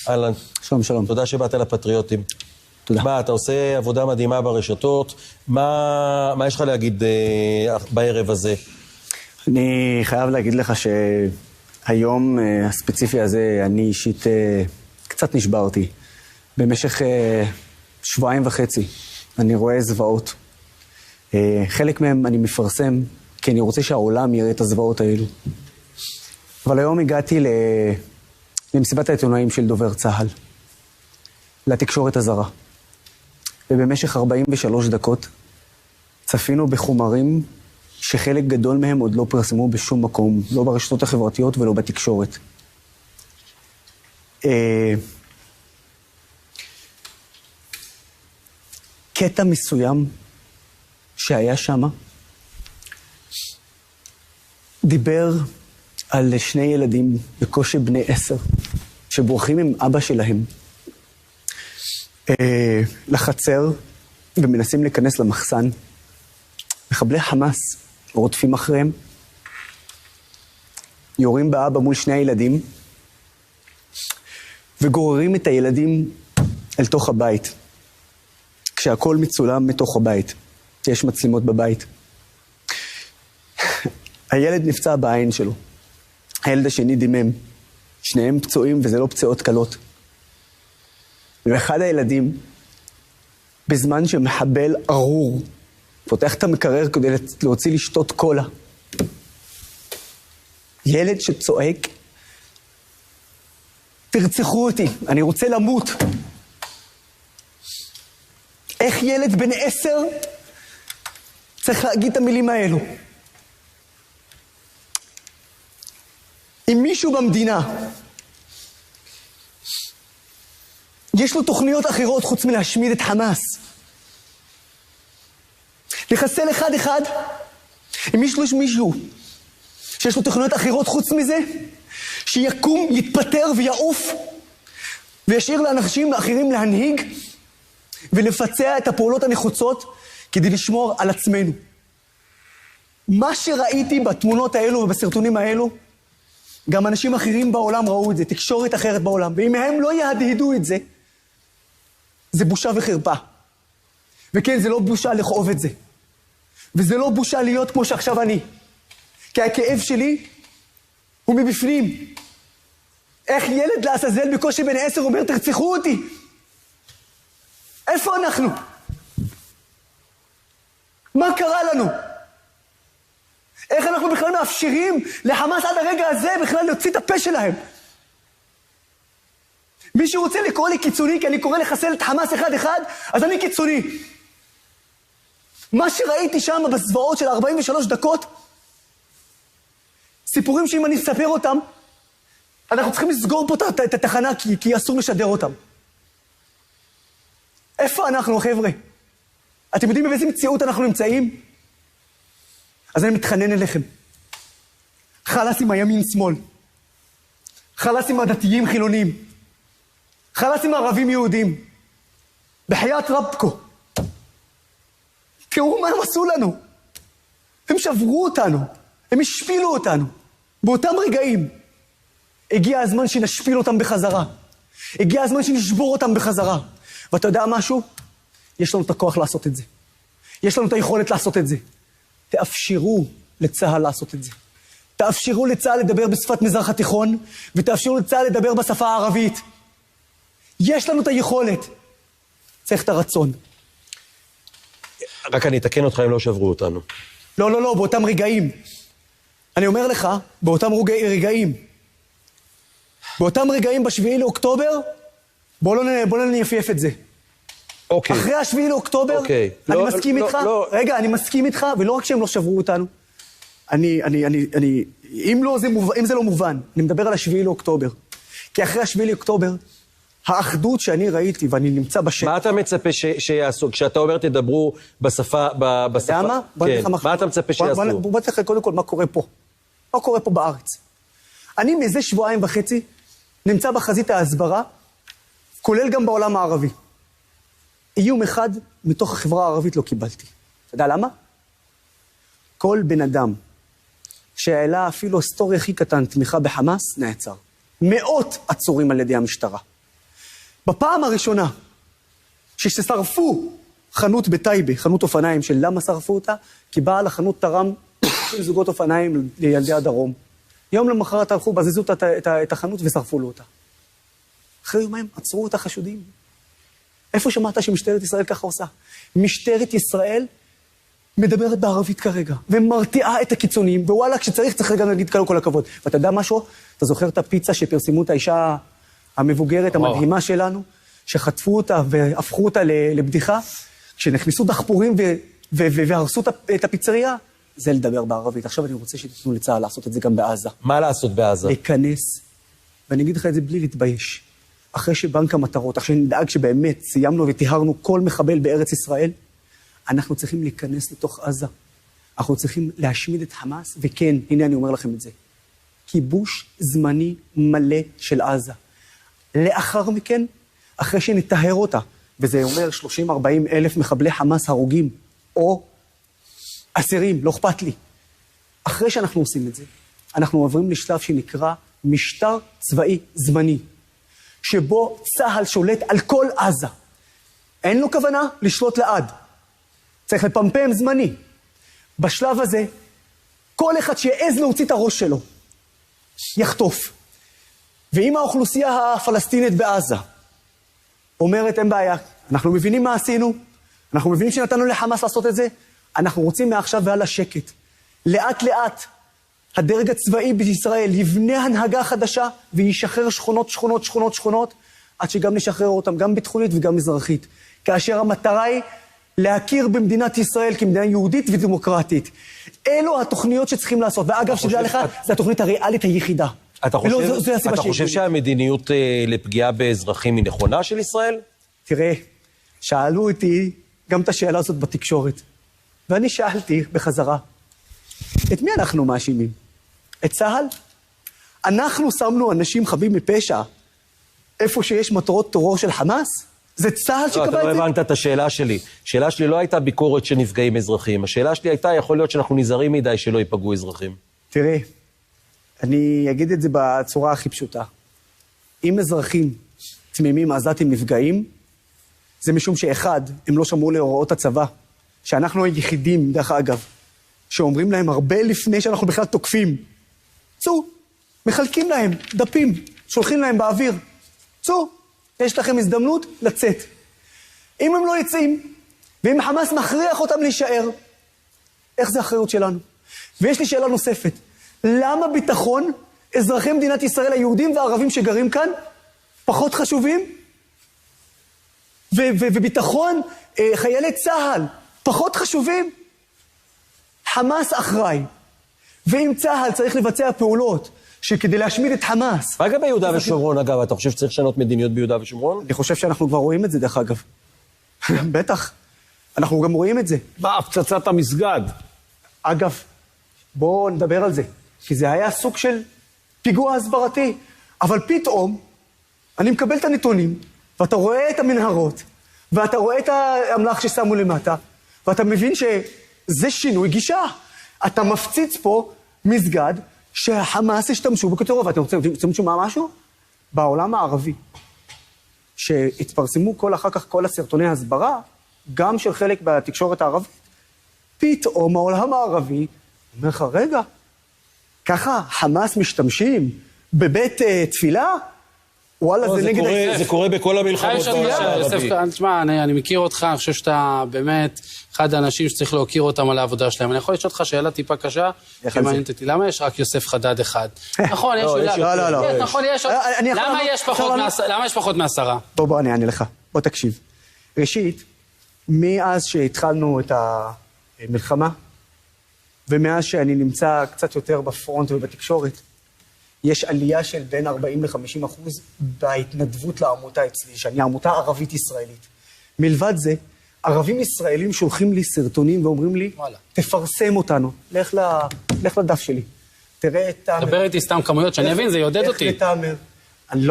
אהלן. שלום, שלום. תודה שבאת לפטריוטים. תודה. מה, אתה עושה עבודה מדהימה ברשתות. מה יש לך להגיד בערב הזה? אני חייב להגיד לך שהיום הספציפי הזה, אני אישית קצת נשברתי. במשך 2.5 שבועות אני רואה זוועות. חלק מהם אני מפרסם, כי אני רוצה שהעולם יראה את הזוועות האלו. אבל היום הגעתי למסיבת העיתונאים של דובר צה"ל, לתקשורת הזרה. ובמשך 43 דקות צפינו בחומרים שחלק גדול מהם עוד לא פרסמו בשום מקום, לא ברשתות החברתיות ולא בתקשורת. קטע מסוים שהיה שם דיבר על 2 ילדים בקושי בני 10 שבורחים עם אבא שלהם לחצר ומנסים להיכנס למחסן. מחבלי חמאס רודפים אחריהם, יורים באבא מול 2 הילדים וגוררים את הילדים אל תוך הבית, כשהכל מצולם מתוך הבית. יש מצלמות בבית. הילד נפצע בעין שלו, הילד השני דימם, שניהם פצועים וזה לא פציעות קלות. ואחד הילדים, בזמן שמחבל ארור פותח את המקרר כדי להוציא לשתות קולה, ילד שצועק, תרצחו אותי, אני רוצה למות. איך ילד בן 10 צריך להגיד את המילים האלו? אם מישהו במדינה יש לו תוכניות אחרות חוץ מלהשמיד את חמאס, לחסל אחד, אם יש לו מישהו שיש לו תוכניות אחרות חוץ מזה, שיקום, יתפטר ויעוף וישאיר לאנשים אחרים להנהיג ולפצע את הפעולות הנחוצות כדי לשמור על עצמנו. מה שראיתי בתמונות האלו ובסרטונים האלו, גם אנשים אחרים בעולם ראו את זה, תקשורת אחרת בעולם, ואם הם לא יהדהדו את זה, זה בושה וחרפה. וכן, זה לא בושה לכאוב את זה. וזה לא בושה להיות כמו שעכשיו אני. כי הכאב שלי הוא מבפנים. איך ילד לעזאזל בקושי בן 10 אומר, תרצחו אותי? איפה אנחנו? מה קרה לנו? איך אנחנו בכלל מאפשרים לחמאס עד הרגע הזה בכלל להוציא את הפה שלהם? מישהו רוצה לקרוא לי קיצוני כי אני קורא לחסל את חמאס אחד, אז אני קיצוני. מה שראיתי שם בזוועות של 43 דקות, סיפורים שאם אני אספר אותם, אנחנו צריכים לסגור פה את התחנה כי אסור לשדר אותם. איפה אנחנו, חבר'ה? אתם יודעים באיזה מציאות אנחנו נמצאים? אז אני מתחנן אליכם. חלאס עם הימין שמאל. חלאס עם הדתיים חילונים. חלאס עם ערבים יהודים. בחיית רבקו. תראו מה הם עשו לנו. הם שברו אותנו. הם השפילו אותנו. באותם רגעים. הגיע הזמן שנשפיל אותם בחזרה. הגיע הזמן שנשבור אותם בחזרה. ואתה יודע משהו? יש לנו את הכוח לעשות את זה. יש לנו את היכולת לעשות את זה. תאפשרו לצה"ל לעשות את זה. תאפשרו לצה"ל לדבר בשפת מזרח התיכון, ותאפשרו לצה"ל לדבר בשפה הערבית. יש לנו את היכולת. צריך את הרצון. רק אני אתקן אותך אם לא שברו אותנו. לא, באותם רגעים. אני אומר לך, באותם רגעים. באותם רגעים ב7 לאוקטובר, בוא לא נייפייף את זה. אוקיי. אחרי ה7 לאוקטובר, אני מסכים איתך. רגע, אני מסכים איתך, ולא רק שהם לא שברו אותנו. אם זה לא מובן, אני מדבר על ה7 לאוקטובר. כי אחרי ה7 לאוקטובר, האחדות שאני ראיתי, ואני נמצא בשטח. מה אתה מצפה שיעשו? כשאתה אומר תדברו בשפה... אתה מה? מה אתה מצפה שיעשו? בוא תלך קודם כל מה קורה פה. מה קורה פה בארץ? אני מזה 2.5 שבועות נמצא בחזית ההסברה, כולל גם בעולם הערבי. איום אחד מתוך החברה הערבית לא קיבלתי. אתה יודע למה? כל בן אדם שהעלה אפילו היסטוריה הכי קטן תמיכה בחמאס, נעצר. 100 עצורים על ידי המשטרה. בפעם הראשונה ששרפו חנות בטייבה, חנות אופניים, של למה שרפו אותה? כי בעל החנות תרם זוגות אופניים לילדי הדרום. יום למחרת הלכו, בזזו את החנות ושרפו לו אותה. אחרי יומיים עצרו את החשודים. איפה שמעת שמשטרת ישראל ככה עושה? משטרת ישראל מדברת בערבית כרגע, ומרתיעה את הקיצונים, ווואלה, כשצריך, צריך גם להגיד כל הכבוד. ואתה יודע משהו? אתה זוכר את הפיצה שפרסמו את האישה המבוגרת, המדהימה שלנו, שחטפו אותה והפכו אותה לבדיחה? כשנכנסו דחפורים והרסו את הפיצריה, זה לדבר בערבית. עכשיו אני רוצה שתתנו לצה"ל לעשות את זה גם בעזה. מה לעשות בעזה? להיכנס, ואני אגיד לך את זה בלי להתבייש. אחרי שבנק המטרות, אחרי שנדאג שבאמת סיימנו וטיהרנו כל מחבל בארץ ישראל, אנחנו צריכים להיכנס לתוך עזה. אנחנו צריכים להשמיד את חמאס, וכן, הנה אני אומר לכם את זה. כיבוש זמני מלא של עזה. לאחר מכן, אחרי שנטהר אותה, וזה אומר 30-40 אלף מחבלי חמאס הרוגים, או אסירים, לא אכפת לי. אחרי שאנחנו עושים את זה, אנחנו עוברים לשלב שנקרא משטר צבאי זמני, שבו צה"ל שולט על כל עזה. אין לו כוונה לשלוט לעד. צריך לפמפם זמני. בשלב הזה, כל אחד שיעז להוציא את הראש שלו, יחטוף. ואם האוכלוסייה הפלסטינית בעזה אומרת, אין בעיה, אנחנו מבינים מה עשינו, אנחנו מבינים שנתנו לחמאס לעשות את זה, אנחנו רוצים מעכשיו ועל השקט. לאט לאט, הדרג הצבאי בישראל יבנה הנהגה חדשה, וישחרר שכונות, עד שגם נשחרר אותם, גם ביטחונית וגם מזרחית. כאשר המטרה היא להכיר במדינת ישראל כמדינה יהודית ודמוקרטית. אלו התוכניות שצריכים לעשות. ואגב, שתדע לך, זו התוכנית הריאלית היחידה. אתה חושב שהמדיניות לפגיעה באזרחים היא נכונה של ישראל? תראה, שאלו אותי גם את השאלה הזאת בתקשורת. ואני שאלתי בחזרה, את מי אנחנו מאשימים? את צה"ל? אנחנו שמנו אנשים חפים מפשע איפה שיש מטרות טרור של חמאס? זה צה"ל שקבע את זה? אתה לא הבנת את השאלה שלי. השאלה שלי לא הייתה ביקורת שנפגעים אזרחים. השאלה שלי הייתה, יכול להיות שאנחנו נזהרים מדי שלא ייפגעו אזרחים. תראה, אני אגיד את זה בצורה הכי פשוטה. אם אזרחים תמימים עזתים נפגעים, זה משום שאחד, הם לא שמעו להוראות הצבא, שאנחנו היחידים, דרך אגב, שאומרים להם הרבה לפני שאנחנו בכלל תוקפים. צאו, מחלקים להם דפים, שולחים להם באוויר. צאו, יש לכם הזדמנות לצאת. אם הם לא יצאים, ואם חמאס מכריח אותם להישאר, איך זה אחריות שלנו? ויש לי שאלה נוספת. למה ביטחון אזרחי מדינת ישראל, היהודים והערבים שגרים כאן, פחות חשובים? וביטחון חיילי צה"ל, פחות חשובים? חמאס אחראי. ואם צה"ל צריך לבצע פעולות שכדי להשמיד את חמאס... מה גם ביהודה ושומרון, אגב? אתה חושב שצריך לשנות מדיניות ביהודה ושומרון? אני חושב שאנחנו כבר רואים את זה, דרך אגב. בטח. אנחנו גם רואים את זה. בהפצצת המסגד. אגב, בואו נדבר על זה. כי זה היה סוג של פיגוע הסברתי. אבל פתאום, אני מקבל את הנתונים, ואתה רואה את המנהרות, ואתה רואה את האמל"ח ששמו למטה, ואתה מבין שזה שינוי גישה. אתה מפציץ פה מסגד שהחמאס השתמשו בכתרו, ואתם רוצים לשמוע משהו? בעולם הערבי, שהתפרסמו אחר כך כל הסרטוני ההסברה, גם של חלק בתקשורת הערבית, פתאום העולם הערבי אומר לך, רגע, ככה חמאס משתמשים בבית תפילה? וואלה, זה נגד... זה קורה בכל המלחמות בעולם הערבי. תשמע, אני מכיר אותך, אני חושב שאתה באמת אחד האנשים שצריך להוקיר אותם על העבודה שלהם. אני יכול לשאול אותך שאלה טיפה קשה, שמעניינת אותי. למה יש רק יוסף חדד אחד? נכון, יש... לא. נכון, יש... למה יש פחות מ10? בוא, אני אענה לך. בוא תקשיב. ראשית, מאז שהתחלנו את המלחמה, ומאז שאני נמצא קצת יותר בפרונט ובתקשורת, יש עלייה של בין 40-50% בהתנדבות לעמותה אצלי, שאני עמותה ערבית ישראלית. מלבד זה, ערבים ישראלים שולחים לי סרטונים ואומרים לי, תפרסם אותנו, לך לדף שלי. תראה את תאמר. דבר איתי סתם כמויות, שאני אבין, זה יעודד אותי. לך לתאמר. אני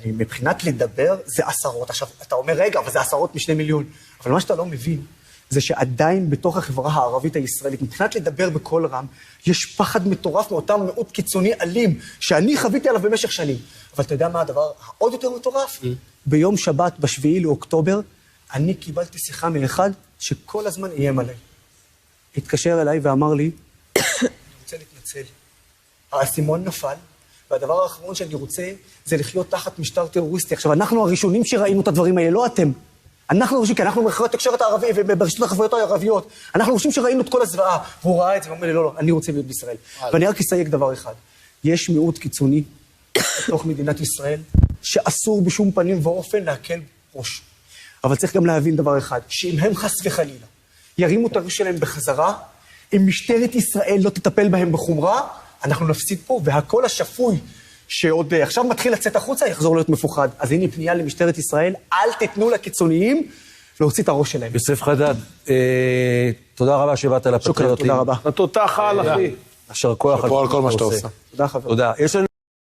מבחינת לדבר, זה עשרות. עכשיו, אתה אומר, רגע, אבל זה עשרות מ2 מיליון. אבל מה שאתה לא מבין, זה שעדיין בתוך החברה הערבית הישראלית, מבחינת לדבר בקול רם, יש פחד מטורף מאותם מיעוט קיצוני אלים, שאני חוויתי עליו במשך שנים. אבל אתה יודע מה הדבר העוד יותר מטורף? ביום שבת, ב7 לאוקטובר, אני קיבלתי שיחה מאחד שכל הזמן איים עליי. התקשר אליי ואמר לי, אני רוצה להתנצל. האסימון נפל, והדבר האחרון שאני רוצה זה לחיות תחת משטר טרוריסטי. עכשיו, אנחנו הראשונים שראינו את הדברים האלה, לא אתם. אנחנו ראשונים, כי אנחנו מחברת התקשורת הערבי וברשתות החברתיות הערביות. אנחנו ראשונים שראינו את כל הזוועה, והוא ראה את זה ואומר לי, לא, אני רוצה להיות בישראל. ואני רק אסייג דבר אחד. יש מיעוט קיצוני בתוך מדינת ישראל, שאסור בשום פנים ואופן להקל ראש. אבל צריך גם להבין דבר אחד, שאם הם חס וחלילה ירימו את הראש שלהם בחזרה, אם משטרת ישראל לא תטפל בהם בחומרה, אנחנו נפסיד פה, והכל השפוי שעוד עכשיו מתחיל לצאת החוצה, יחזור להיות מפוחד. אז הנה פנייה למשטרת ישראל, אל תיתנו לקיצוניים להוציא את הראש שלהם. יוסף חדד, תודה רבה שבאת לפטריוטים. תודה רבה. אתה תותח על, אחי. אשר כוח על כל מה שאתה עושה. תודה חבר. תודה. יש לנו